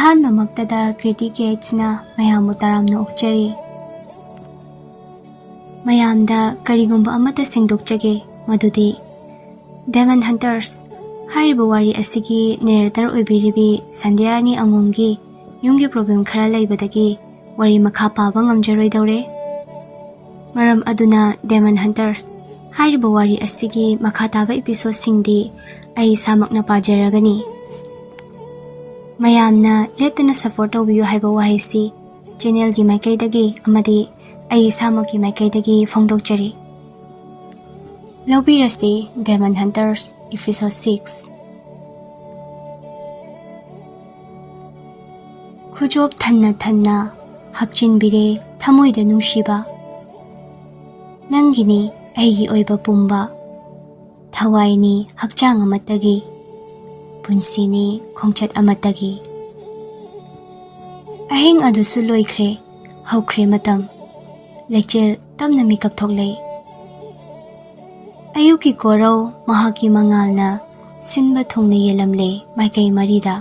ꯑꯍꯥꯟꯕꯃꯛꯇꯗ Kriti Khna ꯃꯌꯥꯝꯕꯨ ꯇꯔꯥꯝꯅ ꯑꯣꯛꯆꯔꯤ꯫ ꯃꯌꯥꯝꯗ ꯀꯔꯤꯒꯨꯝꯕ ꯑꯃꯠꯇ ꯁꯦꯡꯗꯣꯛꯆꯒꯦ ꯃꯗꯨꯗꯤ ꯗꯦꯃꯟ ꯍꯟꯇꯔꯁ ꯍꯥꯏꯔꯤꯕ ꯋꯥꯔꯤ ꯑꯁꯤꯒꯤ ꯅꯦꯔꯦꯇꯔ ꯑꯣꯏꯕꯤꯔꯤꯕꯤ ꯁꯟꯙ꯭ꯌꯥꯔꯥꯅꯤ ꯑꯉꯣꯝꯒꯤ ꯌꯨꯝꯒꯤ ꯄ꯭ꯔꯣꯕ꯭ꯂꯦꯝ ꯈꯔ ꯂꯩꯕꯗꯒꯤ ꯋꯥꯔꯤ ꯃꯈꯥ ꯄꯥꯕ ꯉꯝꯖꯔꯣꯏꯗꯧꯔꯦ꯫ ꯃꯔꯝ ꯑꯗꯨꯅ ꯗꯦꯃꯟ ꯍꯟꯇꯔꯁ ꯍꯥꯏꯔꯤꯕ ꯋꯥꯔꯤ ꯑꯁꯤꯒꯤ ꯃꯈꯥ ꯇꯥꯕ ꯏꯄꯤꯁꯣꯗꯁꯤꯡꯗꯤ ꯑꯩ ꯏꯁꯥꯃꯛꯅ ꯄꯥꯖꯔꯒꯅꯤ꯫ ꯃꯌꯥꯝꯅ ꯂꯦꯞꯇꯅ ꯁꯄꯣꯔꯠ ꯇꯧꯕꯤꯌꯨ ꯍꯥꯏꯕ ꯋꯥꯍꯩꯁꯤ ꯆꯦꯅꯦꯜꯒꯤ ꯃꯥꯏꯀꯩꯗꯒꯤ ꯑꯃꯗꯤ ꯑꯩ ꯏꯁꯥꯃꯛꯀꯤ ꯃꯥꯏꯀꯩꯗꯒꯤ ꯐꯣꯡꯗꯣꯛꯆꯔꯤ꯫ ꯂꯧꯕꯤꯔꯁꯤ ꯗꯦꯃꯟ ꯍꯟꯇꯔꯁ episode 6 ꯈꯨꯖꯣꯞ ꯊꯟꯅ ꯊꯟꯅ ꯍꯥꯞꯆꯤꯟꯕꯤꯔꯦ ꯊꯃꯣꯏꯗ ꯅꯨꯡꯁꯤꯕ ꯅꯪꯒꯤꯅꯤ ꯑꯩꯒꯤ ꯑꯣꯏꯕ ꯄꯨꯝꯕ ꯊꯋꯥꯏꯅꯤ ꯍꯛꯆꯥꯡ ꯑꯃꯠꯇꯒꯤ ꯄꯨꯟꯁꯤꯅꯤ ꯈꯣꯡꯆꯠ ꯑꯃꯠꯇꯒꯤ ꯑꯍꯤꯡ ꯑꯗꯨꯁꯨ ꯂꯣꯏꯈ꯭ꯔꯦ ꯍꯧꯈ꯭ꯔꯦ ꯃꯇꯝ ꯂꯩꯆꯤꯜ ꯇꯞꯅ ꯃꯤꯀꯞ ꯊꯣꯛꯂꯦ ꯑꯌꯨꯛꯀꯤ ꯀꯣꯔꯧ ꯃꯍꯥꯛꯀꯤ ꯃꯉꯥꯜꯅ ꯁꯤꯟꯕ ꯊꯨꯡꯅ ꯌꯦꯜꯂꯝꯂꯦ ꯃꯥꯏꯀꯩ ꯃꯔꯤꯗ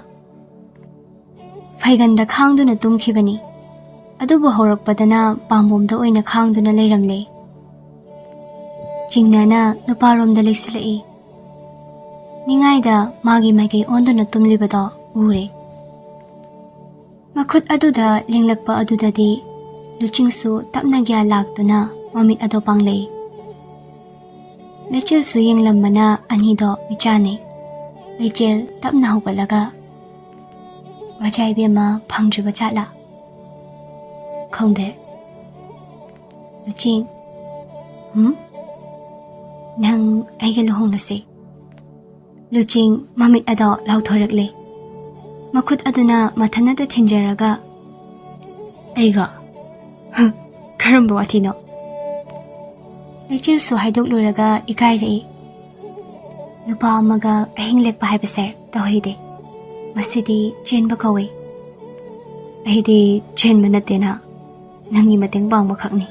ꯐꯩꯒꯟꯗ ꯈꯥꯡꯗꯨꯅ ꯇꯨꯝꯈꯤꯕꯅꯤ ꯑꯗꯨꯕꯨ ꯍꯧꯔꯛꯄꯗꯅ ꯄꯥꯝꯕꯣꯝꯗ ꯑꯣꯏꯅ ꯈꯥꯡꯗꯨꯅ ꯂꯩꯔꯝꯂꯦ ꯆꯤꯡꯅꯅ ꯅꯨꯄꯥꯔꯣꯝꯗ ꯂꯩꯁꯤꯜꯂꯛꯏ ꯅꯤꯡꯉꯥꯏꯗ ꯃꯥꯒꯤ ꯃꯥꯏꯀꯩ ꯑꯣꯟꯗꯨꯅ ꯇꯨꯝꯂꯤꯕꯗꯣ ꯎꯔꯦ ꯃꯈꯨꯠ ꯑꯗꯨꯗ ꯂꯦꯡꯂꯛꯄ ꯑꯗꯨꯗꯗꯤ ꯂꯨꯆꯤꯡꯁꯨ ꯇꯞꯅ ꯒ꯭ꯌꯥꯟ ꯂꯥꯛꯇꯨꯅ ꯃꯃꯤꯠ ꯑꯗꯣ ꯄꯥꯡꯂꯩ ꯂꯩꯆꯤꯜꯁꯨ ꯌꯦꯡꯂꯝꯕꯅ ꯑꯅꯤꯗꯣ ꯃꯤꯆꯥꯟꯅꯩ ꯂꯩꯆꯤꯜ ꯇꯞꯅ ꯍꯧꯒꯠꯂꯒ ꯃꯆꯥ ꯏꯕꯦꯝꯃ ꯐꯪꯗ꯭ꯔꯤꯕ ꯖꯥꯠꯂꯥ ꯈꯪꯗꯦ ꯂꯨꯆꯤꯡ ꯅꯪ ꯑꯩꯒ ꯂꯨꯍꯣꯡꯂꯁꯦ ꯂꯨꯆꯤꯡ ꯃꯃꯤꯠ ꯑꯗꯣ ꯂꯥꯎꯊꯣꯔꯛꯂꯦ ꯃꯈꯨꯠ ꯑꯗꯨꯅ ꯃꯊꯟꯇ ꯊꯤꯟꯖꯔꯒ ꯑꯩꯒ ꯀꯔꯝꯕ ꯋꯥꯊꯤꯅꯣ ꯂꯩꯆꯤꯜꯁꯨ ꯍꯥꯏꯗꯣꯛꯂꯨꯔꯒ ꯏꯀꯥꯏꯔꯛꯏ ꯅꯨꯄꯥ ꯑꯃꯒ ꯑꯍꯤꯡ ꯂꯦꯛꯄ ꯍꯥꯏꯕꯁꯦ ꯇꯧꯍꯩꯗꯦ ꯃꯁꯤꯗꯤ ꯆꯦꯟꯕ ꯀꯧꯏ ꯑꯩꯗꯤ ꯆꯦꯟꯕ ꯅꯠꯇꯦꯅ ꯅꯪꯒꯤ ꯃꯇꯦꯡ ꯄꯥꯡꯕ ꯈꯛꯅꯤ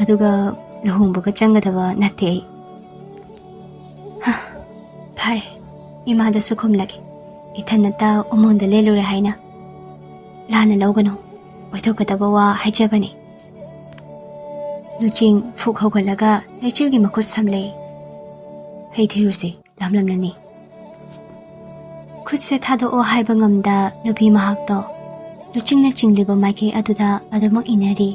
ꯑꯗꯨꯒ ꯂꯨꯍꯣꯡꯕꯒ ꯆꯪꯒꯗꯕ ꯅꯠꯇꯦ ꯑꯩ ꯐꯔꯦ ꯏꯃꯥꯗꯁꯨ ꯈꯨꯝꯂꯒꯦ ꯏꯊꯟꯅꯇ ꯎꯃꯪꯗ ꯂꯦꯜꯂꯨꯔꯦ ꯍꯥꯏꯅ ꯂꯥꯟꯅ ꯂꯧꯒꯅꯨ ꯑꯣꯏꯊꯣꯛꯀꯗꯕ ꯋꯥ ꯍꯥꯏꯖꯕꯅꯤ ꯂꯨꯆꯤꯡ ꯐꯨꯛ ꯍꯧꯒꯠꯂꯒ ꯂꯩꯆꯤꯜꯒꯤ ꯃꯈꯨꯠ ꯁꯝꯂꯦ ꯍꯩ ꯊꯤꯔꯨꯁꯤ ꯂꯥꯝꯂꯝꯂꯅꯤ ꯈꯨꯠꯁꯦ ꯊꯥꯗꯣꯛꯑꯣ ꯍꯥꯏꯕ ꯉꯝꯗ ꯅꯨꯄꯤ ꯃꯍꯥꯛꯇꯣ ꯂꯨꯆꯤꯡꯅ ꯆꯤꯡꯂꯤꯕ ꯃꯥꯏꯀꯩ ꯑꯗꯨꯗ ꯑꯗꯨꯃꯛ ꯏꯟꯅꯔꯤ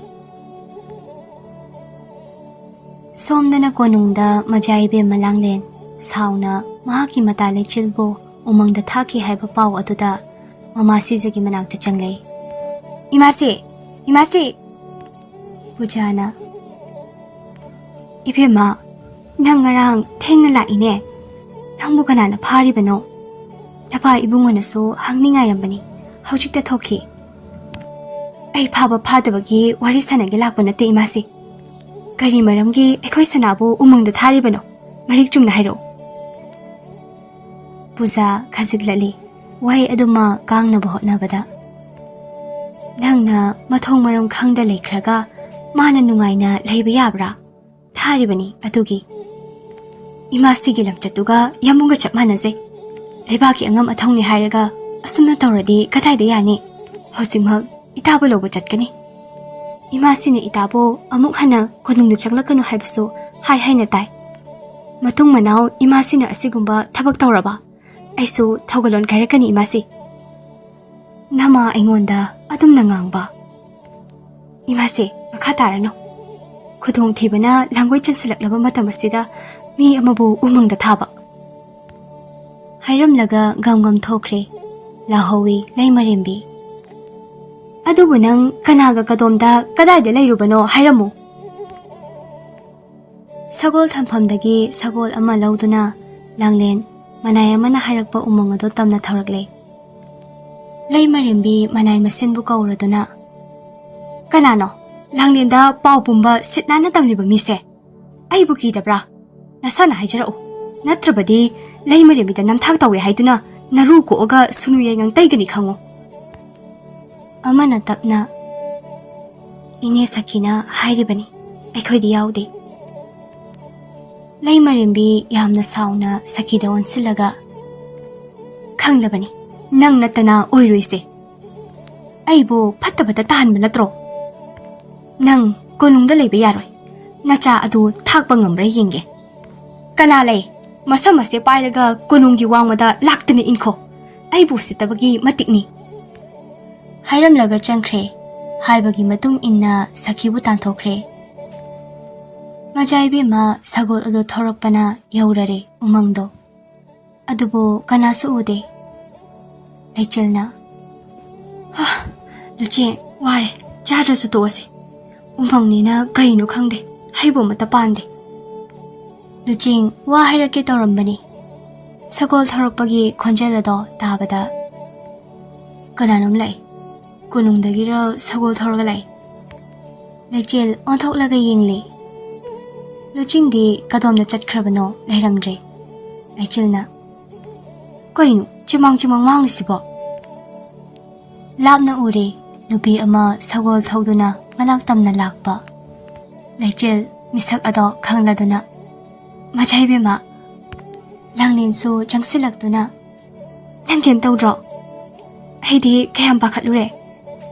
ꯁꯣꯝꯗꯅ ꯀꯣꯅꯨꯡꯗ ꯃꯆꯥ ꯏꯕꯦꯝꯃ ꯂꯥꯡꯂꯦꯟ ꯁꯥꯎꯅ ꯃꯍꯥꯛꯀꯤ ꯃꯇꯥ ꯂꯩꯆꯤꯜꯕꯨ ꯎꯃꯪꯗ ꯊꯥꯈꯤ ꯍꯥꯏꯕ ꯄꯥꯎ ꯑꯗꯨꯗ ꯃꯃꯥ ꯁꯤꯖꯒꯤ ꯃꯅꯥꯛꯇ ꯆꯪꯂꯦ ꯏꯃꯥꯁꯤ ꯏꯃꯥꯁꯤ ꯄꯨꯖꯥꯅ ꯏꯕꯦꯝꯃ ꯅꯪ ꯉꯔꯥꯡ ꯊꯦꯡꯅ ꯂꯥꯛꯏꯅꯦ ꯅꯪꯕꯨ ꯀꯅꯥꯅ ꯐꯥꯔꯤꯕꯅꯣ ꯅꯄꯥ ꯏꯕꯨꯡꯉꯣꯅꯁꯨ ꯍꯪꯅꯤꯡꯉꯥꯏꯔꯝꯕꯅꯤ ꯍꯧꯖꯤꯛꯇ ꯊꯣꯛꯈꯤ ꯑꯩ ꯐꯥꯕ ꯐꯥꯗꯕꯒꯤ ꯋꯥꯔꯤ ꯁꯥꯟꯅꯒꯦ ꯂꯥꯛꯄ ꯅꯠꯇꯦ ꯏꯃꯥꯁꯤ ꯀꯔꯤ ꯃꯔꯝꯒꯤ ꯑꯩꯈꯣꯏ ꯁꯅꯥꯕꯨ ꯎꯃꯪꯗ ꯊꯥꯔꯤꯕꯅꯣ ꯃꯔꯤꯛ ꯆꯨꯝꯅ ꯍꯥꯏꯔꯛꯎ ꯄꯨꯖꯥ ꯈꯖꯤꯛꯂꯛꯂꯤ ꯋꯥꯍꯩ ꯑꯗꯨꯃ ꯀꯥꯡꯅꯕ ꯍꯣꯠꯅꯕꯗ ꯅꯪꯅ ꯃꯊꯣꯡ ꯃꯔꯝ ꯈꯪꯗ ꯂꯩꯈ꯭ꯔꯒ ꯃꯥꯅ ꯅꯨꯡꯉꯥꯏꯅ ꯂꯩꯕ ꯌꯥꯕ꯭ꯔꯥ ꯊꯥꯔꯤꯕꯅꯤ ꯑꯗꯨꯒꯤ ꯏꯃꯥꯁꯤꯒꯤ ꯂꯝꯆꯠꯇꯨꯒ ꯌꯥꯝꯕꯨꯡꯒ ꯆꯞ ꯃꯥꯟꯅꯖꯩ ꯂꯩꯕꯥꯛꯀꯤ ꯑꯉꯝ ꯑꯊꯧꯅꯤ ꯍꯥꯏꯔꯒ ꯑꯁꯨꯝꯅ ꯇꯧꯔꯗꯤ ꯀꯗꯥꯏꯗ ꯌꯥꯅꯤ ꯍꯧꯖꯤꯛꯃꯛ ꯏꯇꯥꯕꯨ ꯂꯧꯕ ꯆꯠꯀꯅꯤ ꯏꯃꯥꯁꯤꯅ ꯏꯇꯥꯕꯨ ꯑꯃꯨꯛ ꯍꯟꯅ ꯀꯣꯅꯨꯡꯗ ꯆꯪꯂꯛꯀꯅꯨ ꯍꯥꯏꯕꯁꯨ ꯍꯥꯏꯅ ꯇꯥꯏ ꯃꯇꯨꯡ ꯃꯅꯥꯎ ꯏꯃꯥꯁꯤꯅ ꯑꯁꯤꯒꯨꯝꯕ ꯊꯕꯛ ꯇꯧꯔꯕ ꯑꯩꯁꯨ ꯊꯧꯒꯜꯂꯣꯟ ꯀꯥꯏꯔꯛꯀꯅꯤ ꯏꯃꯥꯁꯤ ꯅꯃꯥ ꯑꯩꯉꯣꯟꯗ ꯑꯗꯨꯝꯅ ꯉꯥꯡꯕ ꯏꯃꯥꯁꯤ ꯃꯈꯥ ꯇꯥꯔꯅꯨ ꯈꯨꯗꯣꯡꯊꯤꯕꯅ ꯂꯥꯡꯒꯣꯏ ꯆꯟꯁꯤꯜꯂꯛꯂꯕ ꯃꯇꯝ ꯑꯁꯤꯗ ꯃꯤ ꯑꯃꯕꯨ ꯎꯃꯪꯗ ꯊꯥꯕ ꯍꯥꯏꯔꯝꯂꯒ ꯒꯝ ꯊꯣꯛꯈ꯭ꯔꯦ ꯂꯥꯍꯧꯋꯤ ꯂꯩꯃꯔꯦꯝꯕꯤ ꯑꯗꯨꯕꯨ ꯅꯪ ꯀꯅꯥꯒ ꯀꯗꯣꯝꯗ ꯀꯗꯥꯏꯗ ꯂꯩꯔꯨꯕꯅꯣ ꯍꯥꯏꯔꯝꯃꯨ ꯁꯒꯣꯜ ꯊꯝꯐꯝꯗꯒꯤ ꯁꯒꯣꯜ ꯑꯃ ꯂꯧꯗꯨꯅ ꯂꯥꯡꯂꯦꯟ ꯃꯅꯥꯏ ꯑꯃꯅ ꯍꯥꯏꯔꯛꯄ ꯎꯃꯪ ꯑꯗꯨ ꯇꯝꯅ ꯊꯧꯔꯛꯂꯦ ꯂꯩꯃꯔꯦꯝꯕꯤ ꯃꯅꯥꯏ ꯃꯁꯦꯟꯕꯨ ꯀꯧꯔꯗꯨꯅ ꯀꯅꯥꯅꯣ ꯂꯥꯡꯂꯦꯟꯗ ꯄꯥꯎ ꯄꯨꯝꯕ ꯁꯤꯠ ꯅꯥꯟꯅ ꯇꯝꯂꯤꯕ ꯃꯤꯁꯦ ꯑꯩꯕꯨ ꯀꯤꯗꯕ꯭ꯔꯥ ꯅꯁꯥꯅ ꯍꯥꯏꯖꯔꯛꯎ ꯅꯠꯇ꯭ꯔꯕꯗꯤ ꯂꯩꯃꯔꯦꯝꯕꯤꯗ ꯅꯝꯊꯥꯛ ꯇꯧꯋꯦ ꯍꯥꯏꯗꯨꯅ ꯅꯔꯨ ꯀꯣꯛꯑꯒ ꯁꯨꯅꯨ ꯌꯥꯏꯉꯪ ꯇꯩꯒꯅꯤ ꯈꯪꯉꯨ ꯑꯃꯅ ꯇꯞꯅ ꯏꯅꯦ ꯁꯈꯤꯅ ꯍꯥꯏꯔꯤꯕꯅꯤ ꯑꯩꯈꯣꯏꯗꯤ ꯌꯥꯎꯗꯦ ꯂꯩꯃꯔꯦꯝꯕꯤ ꯌꯥꯝꯅ ꯁꯥꯎꯅ ꯁꯈꯤꯗ ꯑꯣꯟꯁꯤꯜꯂꯒ ꯈꯪꯂꯕꯅꯤ ꯅꯪ ꯅꯠꯇꯅ ꯑꯣꯏꯔꯣꯏꯁꯦ ꯑꯩꯕꯨ ꯐꯠꯇꯕꯗ ꯇꯥꯍꯟꯕ ꯅꯠꯇ꯭ꯔꯣ? ꯅꯪ ꯀꯣꯅꯨꯡꯗ ꯂꯩꯕ ꯌꯥꯔꯣꯏ. ꯅꯆꯥ ꯑꯗꯨ ꯊꯥꯛꯄ ꯉꯝꯕ꯭ꯔꯥ ꯌꯦꯡꯒꯦ. ꯀꯅꯥ ꯂꯩ? ꯃꯁꯝ ꯑꯁꯦ ꯄꯥꯏꯔꯒ ꯀꯣꯅꯨꯡꯒꯤ ꯋꯥꯡꯃꯗ ꯂꯥꯛꯇꯨꯅ ꯏꯟꯈꯣ. ꯑꯩꯕꯨ ꯁꯤꯠꯇꯕꯒꯤ ꯃꯇꯤꯛꯅꯤ. ꯍꯥꯏꯔꯝꯂꯒ ꯆꯪꯈ꯭ꯔꯦ. ꯍꯥꯏꯕꯒꯤ ꯃꯇꯨꯡ ꯏꯟꯅ ꯁꯈꯤꯕꯨ ꯇꯥꯟꯊꯣꯛꯈ꯭ꯔꯦ. ꯃꯆꯥꯏꯕꯦꯝꯃ ꯁꯒꯣꯜ ꯑꯗꯨ ꯊꯧꯔꯛꯄꯅ ꯌꯧꯔꯔꯦ ꯎꯃꯪꯗꯣ. ꯑꯗꯨꯕꯨ ꯀꯅꯥꯁꯨ ꯎꯗꯦ. ꯂꯩꯆꯤꯜꯅ ꯂꯨꯆꯦꯡ ꯋꯥꯔꯦ, ꯆꯥꯗ꯭ꯔꯁꯨ ꯇꯣꯛꯑꯁꯦ. ꯎꯃꯪꯅꯤꯅ ꯀꯔꯤꯅꯣ ꯈꯪꯗꯦ, ꯍꯩꯕꯨ ꯑꯃꯠꯇ ꯄꯥꯟꯗꯦ. ꯂꯨꯆꯦꯡ ꯋꯥ ꯍꯥꯏꯔꯛꯀꯦ ꯇꯧꯔꯝꯕꯅꯤ. ꯁꯒꯣꯜ ꯊꯧꯔꯛꯄꯒꯤ ꯈꯣꯟꯖꯦꯜ ꯑꯗꯣ ꯇꯥꯕꯗ ꯀꯅꯥꯅꯣꯝ ꯂꯥꯛꯏ. ꯀꯣꯅꯨꯡꯗꯒꯤꯔ ꯁꯒꯣꯜ ꯊꯧꯔꯒ ꯂꯥꯛꯏ. ꯂꯩꯆꯤꯜ ꯑꯣꯟꯊꯣꯛꯂꯒ ꯌꯦꯡꯂꯤ. ꯂꯨꯆꯤꯡꯗꯤ ꯀꯗꯣꯝꯗ ꯆꯠꯈ꯭ꯔꯕꯅꯣ ꯂꯩꯔꯝꯗ꯭ꯔꯦ. ꯂꯩꯆꯤꯜꯅ ꯀꯩꯅꯣ ꯆꯤꯃꯥꯡ ꯃꯥꯡꯂꯤꯁꯤꯕꯣ? ꯂꯥꯞꯅ ꯎꯔꯦ ꯅꯨꯄꯤ ꯑꯃ ꯁꯒꯣꯜ ꯊꯧꯗꯨꯅ ꯃꯅꯥꯛ ꯇꯝꯅ ꯂꯥꯛꯄ. ꯂꯩꯆꯤꯜ ꯃꯤꯁꯛ ꯑꯗꯣ ꯈꯪꯂꯗꯨꯅ ꯃꯆꯥꯏꯕꯦꯝꯃ. ꯂꯥꯡꯂꯦꯟꯁꯨ ꯆꯪꯁꯤꯜꯂꯛꯇꯨꯅ ꯅꯪ ꯀꯩꯝ ꯇꯧꯗ꯭ꯔꯣ? ꯑꯩꯗꯤ ꯀꯌꯥꯝ ꯄꯥꯈꯠꯂꯨꯔꯦ.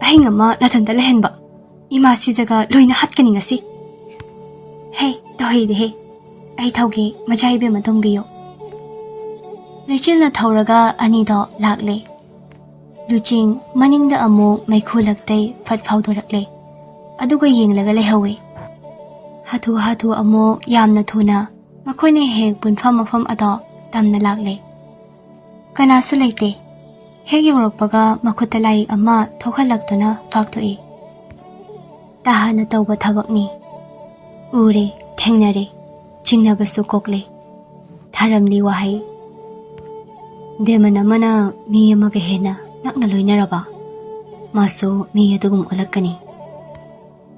ꯑꯍꯤꯡ ꯑꯃ ꯅꯊꯟꯇ ꯂꯩꯍꯟꯕ. ꯏꯃꯥ ꯁꯤꯖꯒ ꯂꯣꯏꯅ ꯍꯥꯠꯀꯅꯤ ꯉꯁꯤ. ꯍꯦ ꯇꯧꯍꯩꯗꯦꯍꯦ. ꯑꯩ ꯊꯧꯒꯦ, ꯃꯆꯥꯏꯕꯦꯝꯃ ꯇꯣꯡꯕꯤꯌꯨ. ꯂꯩꯆꯤꯜꯅ ꯊꯧꯔꯒ ꯑꯅꯤꯗꯣ ꯂꯥꯛꯂꯦ. ꯂꯨꯆꯤꯡ ꯃꯅꯤꯡꯗ ꯑꯃꯨꯛ ꯃꯩꯈꯨ ꯂꯛꯇꯩ ꯐꯠ ꯐꯥꯎꯗꯣꯔꯛꯂꯦ. ꯑꯗꯨꯒ ꯌꯦꯡꯂꯒ ꯂꯩꯍꯧꯋꯦ. ꯍꯥꯊꯨ ꯑꯃꯨꯛ ꯌꯥꯝꯅ ꯊꯨꯅ ꯃꯈꯣꯏꯅ ꯍꯦꯛ ꯄꯨꯟꯐꯝ ꯃꯐꯝ ꯑꯗꯣ ꯇꯝꯅ ꯂꯥꯛꯂꯦ. ꯀꯅꯥꯁꯨ ꯂꯩꯇꯦ. ꯍꯦꯛ ꯌꯧꯔꯛꯄꯒ ꯃꯈꯨꯠꯇ ꯂꯥꯏꯔꯤꯛ ꯑꯃ ꯊꯣꯛꯍꯜꯂꯛꯇꯨꯅ ꯐꯥꯛꯊꯣꯛꯏ. ꯇꯥꯍꯟꯅ ꯇꯧꯕ ꯊꯕꯛꯅꯤ. ꯎꯔꯦ, ꯊꯦꯡꯅꯔꯦ, ꯆꯤꯡꯅꯕꯁꯨ ꯀꯣꯛꯂꯦ. ꯊꯥꯔꯝꯂꯤ ꯋꯥꯍꯩ. ꯗꯦꯃꯟ ꯑꯃꯅ ꯃꯤ ꯑꯃꯒ ꯍꯦꯟꯅ ꯅꯛꯅ ꯂꯣꯏꯅꯔꯕ ꯃꯥꯁꯨ ꯃꯤ ꯑꯗꯨꯒꯨꯝ ꯑꯣꯜꯂꯛꯀꯅꯤ.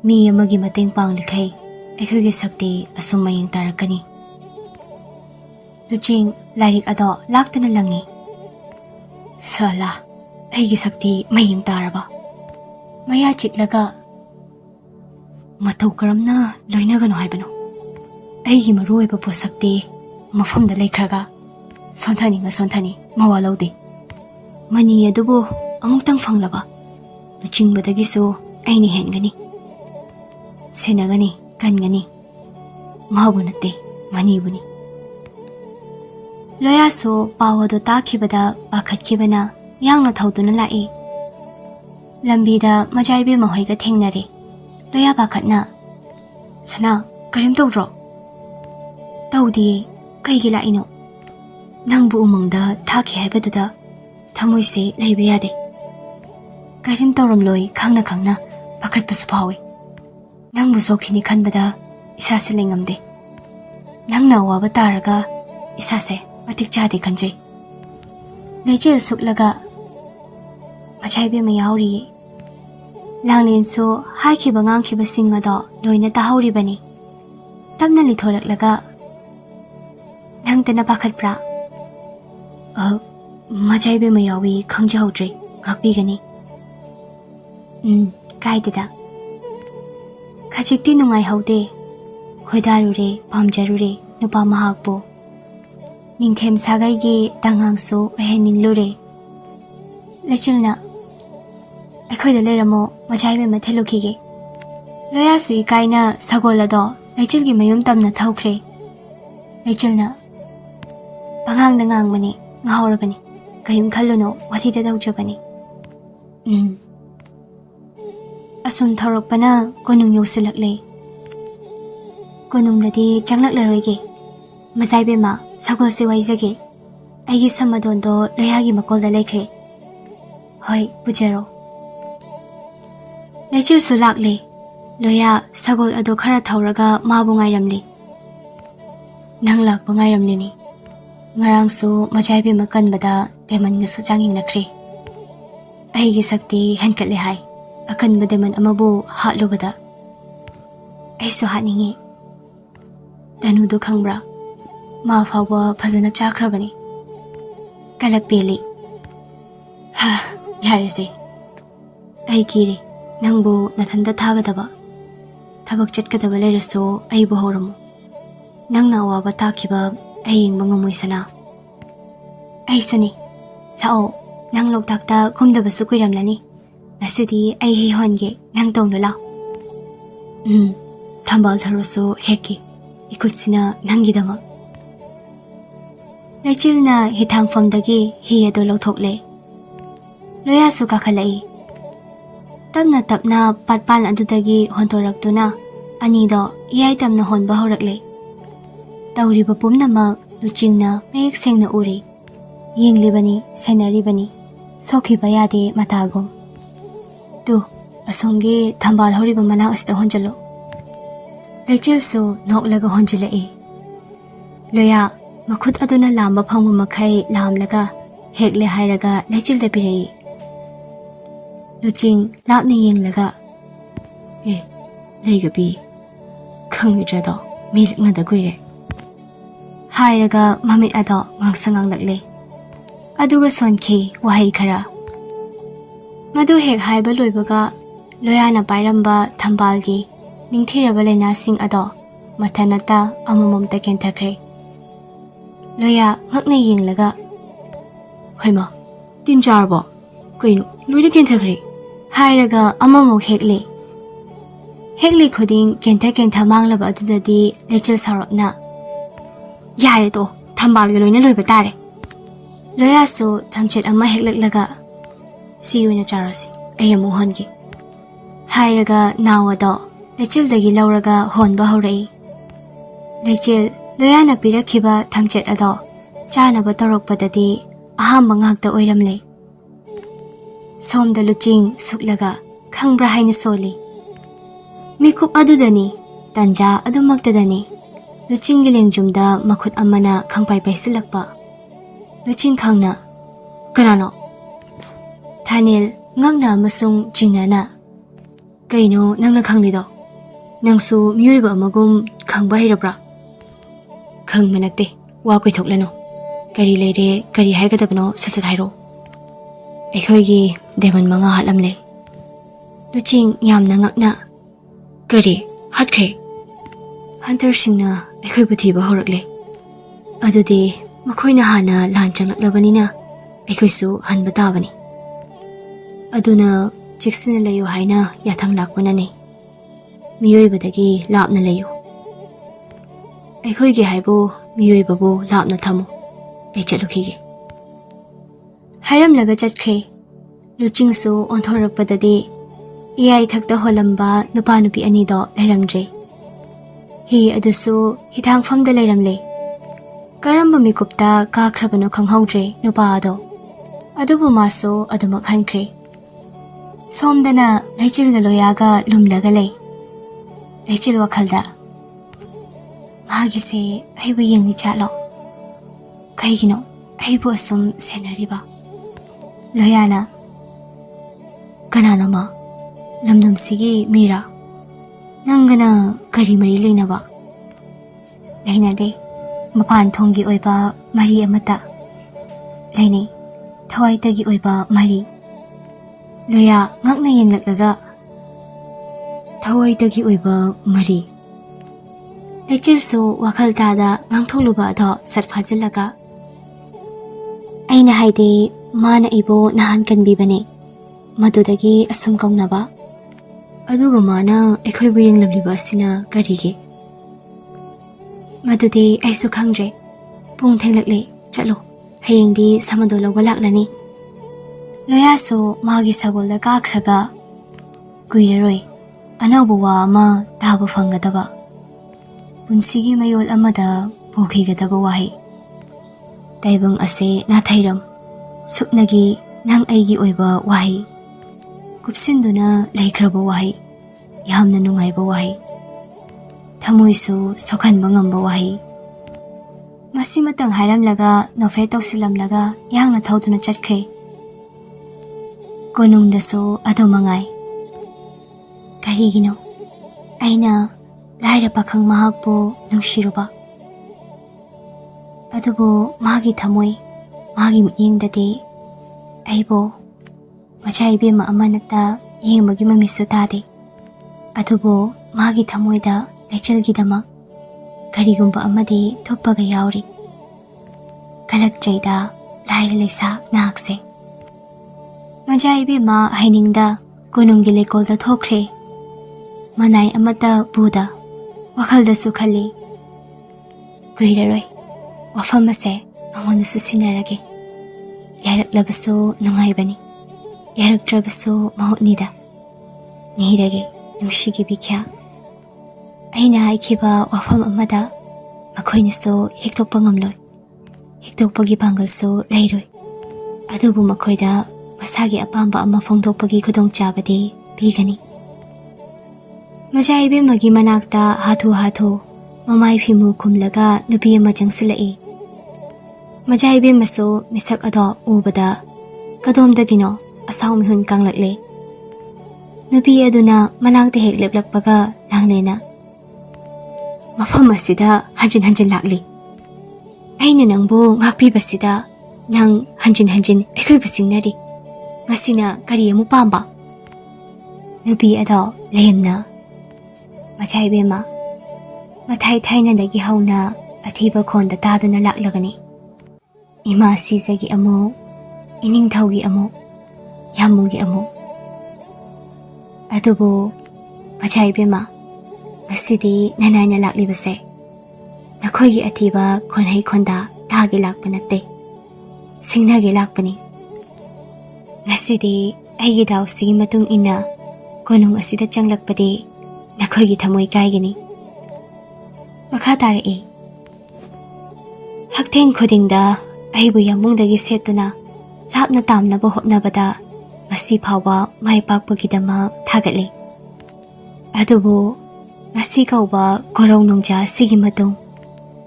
ꯃꯤ ꯑꯃꯒꯤ ꯃꯇꯦꯡ ꯄꯥꯡꯂꯤꯈꯩ ꯑꯩꯈꯣꯏꯒꯤ ꯁꯛꯇꯤ ꯑꯁꯨꯝ ꯃꯌꯦꯡ ꯇꯥꯔꯛꯀꯅꯤ. ꯂꯨꯆꯤꯡ ꯂꯥꯏꯔꯤꯛ ꯑꯗꯣ ꯂꯥꯛꯇꯅ ꯂꯪꯉꯤ. ꯁꯥꯂꯥ, ꯑꯩꯒꯤ ꯁꯛꯇꯤ ꯃꯌꯦꯡ ꯇꯥꯔꯕ? ꯃꯌꯥ ꯆꯤꯛꯂꯒ ꯃꯇꯧ ꯀꯔꯝꯅ ꯂꯣꯏꯅꯒꯅꯣ ꯍꯥꯏꯕꯅꯣ? ꯑꯩꯒꯤ ꯃꯔꯨꯑꯣꯏꯕ ꯄꯣꯠꯁꯛꯇꯤ ꯃꯐꯝꯗ ꯂꯩꯈ꯭ꯔꯒ ꯁꯣꯟꯊꯅꯤꯡꯉ ꯁꯣꯟꯊꯅꯤ, ꯃꯋꯥ ꯂꯧꯗꯦ. ꯃꯅꯤ ꯑꯗꯨꯕꯨ ꯑꯃꯨꯛꯇꯪ ꯐꯪꯂꯕ ꯂꯨꯆꯤꯡꯕꯗꯒꯤꯁꯨ ꯑꯩꯅ ꯍꯦꯟꯒꯅꯤ. ꯁꯦꯟꯅꯒꯅꯤ, ꯀꯟꯒꯅꯤ. ꯃꯥꯕꯨ ꯅꯠꯇꯦ, ꯃꯅꯤꯕꯨꯅꯤ. ꯂꯣꯌꯥꯁꯨ ꯄꯥꯎ ꯑꯗꯨ ꯇꯥꯈꯤꯕꯗ ꯄꯥꯈꯠꯈꯤꯕꯅ ꯌꯥꯡꯅ ꯊꯧꯗꯨꯅ ꯂꯥꯛꯏ. ꯂꯝꯕꯤꯗ ꯃꯆꯥꯏꯕꯦꯝꯃ ꯍꯣꯏꯒ ꯊꯦꯡꯅꯔꯦ. ꯂꯣꯌꯥ ꯄꯥꯈꯠꯅ ꯁꯅꯥ, ꯀꯔꯤꯝ ꯇꯧꯗ꯭ꯔꯣ? ꯇꯧꯗꯤꯌꯦ. ꯀꯩꯒꯤ ꯂꯥꯛꯏꯅꯣ? ꯅꯪꯕꯨ ꯎꯃꯪꯗ ꯊꯥꯈꯤ ꯍꯥꯏꯕꯗꯨꯗ ꯊꯃꯣꯏꯁꯦ ꯂꯩꯕ ꯌꯥꯗꯦ. ꯀꯔꯤꯝ ꯇꯧꯔꯝꯂꯣꯏ ꯈꯪꯅ ꯈꯪꯅ ꯄꯥꯈꯠꯄꯁꯨ ꯐꯥꯎꯏ. ꯅꯪꯕꯨ ꯁꯣꯛꯈꯤꯅꯤ ꯈꯟꯕꯗ ꯏꯁꯥꯁꯦ ꯂꯩꯉꯝꯗꯦ. ꯅꯪꯅ ꯑꯋꯥꯕ ꯇꯥꯔꯒ ꯏꯁꯥꯁꯦ ꯃꯇꯤꯛ ꯆꯥꯗꯦ ꯈꯟꯖꯩ. ꯂꯩꯆꯤꯜ ꯁꯨꯛꯂꯒ ꯃꯆꯥꯏꯕꯦꯝꯃ ꯌꯥꯎꯔꯤꯌꯦ. ꯂꯥꯡꯂꯦꯟꯁꯨ ꯍꯥꯏꯈꯤꯕ ꯉꯥꯡꯈꯤꯕꯁꯤꯡ ꯑꯗꯣ ꯂꯣꯏꯅ ꯇꯥꯍꯧꯔꯤꯕꯅꯤ. ꯇꯞꯅ ꯂꯤꯊꯣꯔꯛꯂꯒ ꯅꯪꯇꯅ ꯄꯥꯈꯠꯄ꯭ꯔꯥ? ꯃꯆꯥꯏꯕꯦꯝꯃ ꯌꯥꯎꯏ ꯈꯪꯖꯍꯧꯗ꯭ꯔꯦ, ꯉꯥꯛꯄꯤꯒꯅꯤ. ꯀꯥꯏꯗꯦꯗ. ꯈꯖꯤꯛꯇꯤ ꯅꯨꯡꯉꯥꯏꯍꯧꯗꯦ. ꯈꯣꯏꯗꯥꯔꯨꯔꯦ, ꯄꯥꯝꯖꯔꯨꯔꯦ ꯅꯨꯄꯥ ꯃꯍꯥꯛꯄꯨ. ꯅꯤꯡꯊꯦꯝ ꯁꯥꯒꯩꯒꯤ ꯇꯉꯥꯡꯁꯨ ꯑꯣꯏꯍꯟꯅꯤꯡꯂꯨꯔꯦ. ꯂꯩꯆꯤꯜꯅ ꯑꯩꯈꯣꯏꯗ ꯂꯩꯔꯝꯃꯣ, ꯃꯆꯥꯏꯕꯦꯝꯃ ꯊꯤꯜꯂꯨꯈꯤꯒꯦ. ꯂꯣꯌꯥꯁꯨ ꯏꯀꯥꯏꯅ ꯁꯒꯣꯜ ꯑꯗꯣ ꯂꯩꯆꯤꯜꯒꯤ ꯃꯌꯨꯝ ꯇꯝꯅ ꯊꯧꯈ꯭ꯔꯦ. ꯂꯩꯆꯤꯜꯅ ꯄꯉꯥꯡꯗ ꯉꯥꯡꯕꯅꯤ, ꯉꯥꯎꯔꯕꯅꯤ. ꯀꯔꯤꯝ ꯈꯜꯂꯨꯅꯣ, ꯋꯥꯊꯤꯗ ꯇꯧꯖꯕꯅꯤ. ꯑꯁꯨꯝ ꯊꯧꯔꯛꯄꯅ ꯀꯣꯅꯨꯡ ꯌꯧꯁꯤꯜꯂꯛꯂꯦ. ꯀꯣꯅꯨꯡꯗꯗꯤ ꯆꯪꯂꯛꯂꯔꯣꯏꯒꯦ. ꯃꯆꯥꯏꯕꯦꯝꯃ, ꯁꯒꯣꯜꯁꯦ ꯋꯥꯏꯖꯒꯦ. ꯑꯩꯒꯤ ꯁꯃꯗꯣꯟꯗꯣ ꯂꯣꯌꯥꯒꯤ ꯃꯀꯣꯜꯗ ꯂꯩꯈ꯭ꯔꯦ. ꯍꯣꯏ, ꯄꯨꯖꯔꯣ. ꯂꯩꯆꯤꯜꯁꯨ ꯂꯥꯛꯂꯦ. ꯂꯣꯌꯥ ꯁꯒꯣꯜ ꯑꯗꯨ ꯈꯔ ꯊꯧꯔꯒ ꯃꯥꯕꯨ ꯉꯥꯏꯔꯝꯂꯤ. ꯅꯪ ꯂꯥꯛꯄ ꯉꯥꯏꯔꯝꯂꯤꯅꯤ. ꯉꯔꯥꯡꯁꯨ ꯃꯆꯥꯏꯕꯦꯝꯃ ꯀꯟꯕꯗ ꯗꯦꯃꯟꯒꯁꯨ ꯆꯥꯡꯌꯦꯡꯅꯈ꯭ꯔꯦ. ꯑꯩꯒꯤ ꯁꯛꯇꯤ ꯍꯦꯟꯀꯠꯂꯦ ꯍꯥꯏ, ꯑꯀꯟꯕ ꯗꯦꯃꯟ ꯑꯃꯕꯨ ꯍꯥꯠꯂꯨꯕꯗ. ꯑꯩꯁꯨ ꯍꯥꯠꯅꯤꯡꯉꯤ. ꯇꯅꯨꯗꯣ ꯈꯪꯕ꯭ꯔꯥ? ꯃꯥ ꯐꯥꯎꯕ ꯐꯖꯅ ꯆꯥꯈ꯭ꯔꯕꯅꯤ. ꯀꯂꯛ ꯄꯦꯜꯂꯤ. ꯌꯥꯔꯦꯁꯦ. ꯑꯩ ꯀꯤꯔꯦ. ꯅꯪꯕꯨ ꯅꯊꯟꯇ ꯊꯥꯒꯗꯕ. ꯊꯕꯛ ꯆꯠꯀꯗꯕ ꯂꯩꯔꯁꯨ ꯑꯩꯕꯨ ꯍꯧꯔꯝꯃꯨ. ꯅꯪꯅ ꯑꯋꯥꯕ ꯇꯥꯈꯤꯕ ꯑꯩ ꯌꯦꯡꯕ ꯉꯝꯃꯣꯏ ꯁꯅꯥ. ꯑꯩꯁꯨꯅꯤ. ꯂꯥꯛꯑꯣ. ꯅꯪ ꯂꯣꯛꯇꯥꯛꯇ ꯀꯨꯝꯗꯕꯁꯨ ꯀꯨꯏꯔꯝꯂꯅꯤ. Nasidi ay hihonge nang tong lulaw. Thambal tharusu heki ikutsina nangidama. Lechil na hitang famdagi hi ado lauthokle. Loya su kakhalai. Tapna patpan adudagi hontoraktuna anido iyai tamna honba horakle. Tauriba pumnamak luchingna mayek sengna uri. Yenglibani senaribani sokhiba yade matagum. Tu asongi thambal horiba mana asta honjalo. Lechil su noklaga honjilai. Loya makhut aduna lamba phangmu makhai lamlaga hekle hairaga lechil da pirei. Luching lapni yenglaga leigabi khangwidrado milkna da guire. Hairaga mamit ado ngangsangang lakle. Aduga sonki wahai khara. Madu hek haiba loibaga loyana pairamba thambalgi ningthiraba laina sing ado mathanata amamomta kenthakre. Loya ngakna yenglaga hoima tinjarbo kaino loida kenthakre. Hairaga amamok hekle khuding kentha manglaba adudadi lechil sarokna. Yare to thambalgi loina loiba tare. Loya su thamchet ama heklaklaga siyuna charasi ayamu hongi. Hairaga nawado lechil dagi lauraga honba horai. Lechil loyana pirakhiba thamchet ado chanaba torokpadadi ahamba ngakta oiramle. Somda luching suklaga khangbra haina soli. Mikup adudani tanja adumaktadani luching gilengjumda makhut amana khangpai paisilakpa. Luching khangna kanano Thanil ngakna amasung jingnana kaino nangna khanglido nangsu miyuiba amagum khangba hirabra khangmanate wa koithoklano kari leire kari haigadabno sasat hairo aikhoigi deban manga halamle Luching yamna ngakna kari hatkhe hunter singna aikhoibu thiba horakle adudi makhoina hana lan changlaklabanina aikhoisu hanba tabani aduna cheksina layo haina yathang lakpanani miyoibadagi lapna layo aikhoigi haibu miyoibabu lapna thamu ai chalukhige hairam laga chatkhe Luching su onthorappadadi iyai thakta holamba nupa nupi ani do lairamdre hi adusu hithang famda lairamle karamba mikupta ka khrabano khanghaudre nupa ado adubu maso adumak hankre Somdana lechil da loyaga lumlaga lay. Lechil wakhalda. Mahagi se aibu yengni chalo. Kaigino aibu asum senariba. Loyana. Kanano ma. Lamdam sigi mira. Nangana kari mari lainaba. Laina de. Mapan thongi oiba mari amata. Laini. Thawai tagi oiba mari. Loya ngakna yenglaklaga thawai tagi oiba mari lechil su wakhal tada ngangtholuba ado sarphajilaga aina haide mana ibo nahan kanbibane madudagi asum kaunaba aduga mana ekhoibu yenglabliba sina karige madudi aisu khangre pung thenglakle chalo hayengdi samado lawba laklani Loya so magi sagolda kakhraga kuireroi anauba wa ama taba fangadaba punsigi mayol amada pokhigadaba wahi taibang ase nathairam suknagi nang aigi oiba wahi kupsinduna leikraba wahi yamna nungaiba wahi thamoi su sokhanba ngamba wahi masimatang hairamlaga nofe tausilamlaga yangna thauduna chatkre Konung daso ado mangai. Kahigino, aina laira pakhang mahakbo nungsiruba. Adubo magi thamoi, magi miyengdadi, aibo, machaibe ma amanata yengmagi mamisu tade. Adubo magi thamoida lechilgidama, karigumba amadi thoppaga yauri. Kalak jaida laira leisa naakse. Majaibe ma hainingda ꯀꯣꯅꯨꯡꯒꯤ ꯂꯩꯀꯣꯜꯗ ꯊꯣꯛꯈ꯭ꯔꯦ꯫ ꯃꯅꯥꯏ ꯑꯃꯠꯇ ꯄꯨꯗ ꯋꯥꯈꯜꯗꯁꯨ ꯈꯜꯂꯤ, ꯀꯨꯏꯔꯔꯣꯏ ꯋꯥꯐꯝ ꯑꯁꯦ ꯃꯉꯣꯟꯗꯁꯨ ꯁꯤꯟꯅꯔꯒꯦ꯫ ꯌꯥꯔꯛꯂꯕꯁꯨ ꯅꯨꯡꯉꯥꯏꯕꯅꯤ, ꯌꯥꯔꯛꯇ꯭ꯔꯕꯁꯨ ꯃꯍꯨꯠꯅꯤꯗ꯫ ꯅꯤꯔꯒꯦ ꯅꯨꯡꯁꯤꯒꯤ ꯕꯤꯈ꯭ꯌꯥ꯫ ꯑꯩꯅ ꯍꯥꯏꯈꯤꯕ ꯋꯥꯐꯝ ꯑꯃꯗ ꯃꯈꯣꯏꯅꯁꯨ ꯍꯤꯛꯇꯣꯛꯄ ꯉꯝꯂꯣꯏ, ꯍꯤꯛꯇꯣꯛꯄꯒꯤ ꯄꯥꯡꯒꯜꯁꯨ ꯂꯩꯔꯣꯏ꯫ ꯑꯗꯨꯕꯨ ꯃꯈꯣꯏꯗ ꯃꯁꯥꯒꯤ ꯑꯄꯥꯝꯕ ꯑꯃ ꯐꯣꯡꯗꯣꯛꯄꯒꯤ ꯈꯨꯗꯣꯡꯆꯥꯕꯗꯤ ꯄꯤꯒꯅꯤ꯫ ꯃꯆꯥ ꯏꯕꯦꯝꯃꯒꯤ ꯃꯅꯥꯛꯇ ꯍꯥꯊꯨ ꯃꯃꯥꯏ ꯐꯤꯃꯨ ꯈꯨꯝꯂꯒ ꯅꯨꯄꯤ ꯑꯃ ꯆꯪꯁꯤꯜꯂꯛꯏ꯫ ꯃꯆꯥ ꯏꯕꯦꯝꯃꯁꯨ ꯃꯤꯁꯛ ꯑꯗꯣ ꯎꯕꯗ ꯀꯗꯣꯝꯗꯒꯤꯅꯣ ꯑꯁꯥꯎ ꯃꯤꯍꯨꯟ ꯀꯥꯡꯂꯛꯂꯦ꯫ ꯅꯨꯄꯤ ꯑꯗꯨꯅ ꯃꯅꯥꯛꯇ ꯍꯦꯛ ꯂꯦꯞꯂꯛꯄꯒ ꯂꯥꯡꯂꯦꯅ, ꯃꯐꯝ ꯑꯁꯤꯗ ꯍꯟꯖꯤꯟ ꯂꯥꯛꯂꯤ꯫ ꯑꯩꯅ ꯅꯪꯕꯨ ꯉꯥꯛꯄꯤꯕꯁꯤꯗ ꯅꯪ ꯍꯟꯖꯤꯟ ꯑꯩꯈꯣꯏꯕꯨ ꯆꯤꯡꯅꯔꯤ꯫ ꯉꯁꯤꯅ ꯀꯔꯤ ꯑꯃꯨꯛ ꯄꯥꯝꯕ? ꯅꯨꯄꯤ ꯑꯗꯣ ꯂꯦꯝꯅ, ꯃꯆꯥ ꯏꯕꯦꯝꯃ, ꯃꯊꯥꯏ ꯊꯥꯏꯅꯗꯒꯤ ꯍꯧꯅ ꯑꯊꯤꯕ ꯈꯣꯟꯗ ꯇꯥꯗꯨꯅ ꯂꯥꯛꯂꯕꯅꯤ꯫ ꯏꯃꯥ ꯁꯤꯖꯒꯤ ꯑꯃꯨꯛ, ꯏꯅꯤꯡꯊꯧꯒꯤ ꯑꯃꯨꯛ, ꯌꯥꯝꯃꯨꯒꯤ ꯑꯃꯨꯛ꯫ ꯑꯗꯨꯕꯨ ꯃꯆꯥ ꯏꯕꯦꯝꯃ, ꯉꯁꯤꯗꯤ ꯅꯅꯥꯏꯅ ꯂꯥꯛꯂꯤꯕꯁꯦ ꯅꯈꯣꯏꯒꯤ ꯑꯊꯤꯕ ꯈꯣꯟꯍꯩ ꯈꯣꯟꯗꯥ ꯇꯥꯒꯦ ꯂꯥꯛꯄ ꯅꯠꯇꯦ, ꯁꯤꯡꯅꯒꯦ ꯂꯥꯛꯄꯅꯤ꯫ ꯉꯁꯤꯗꯤ ꯑꯩꯒꯤ ꯗꯥꯎꯁꯤꯒꯤ ꯃꯇꯨꯡ ꯏꯟꯅ ꯀꯣꯅꯨꯡ ꯑꯁꯤꯗ ꯆꯪꯂꯛꯄꯗꯤ ꯅꯈꯣꯏꯒꯤ ꯊꯃꯣꯏ ꯀꯥꯏꯒꯅꯤ꯫ ꯃꯈꯥ ꯇꯥꯔꯛꯏ, ꯍꯛꯊꯦꯡ ꯈꯨꯗꯤꯡꯗ ꯑꯩꯕꯨ ꯌꯥꯃꯨꯡꯗꯒꯤ ꯁꯦꯠꯇꯨꯅ ꯂꯥꯞꯅ ꯇꯥꯝꯅꯕ ꯍꯣꯠꯅꯕꯗ ꯉꯁꯤ ꯐꯥꯎꯕ ꯃꯥꯏ ꯄꯥꯛꯄꯒꯤꯗꯃꯛ ꯊꯥꯒꯠꯂꯤ꯫ ꯑꯗꯨꯕꯨ ꯉꯁꯤ ꯀꯧꯕ ꯀꯣꯔꯧ ꯅꯣꯡꯖꯥ ꯑꯁꯤꯒꯤ ꯃꯇꯨꯡ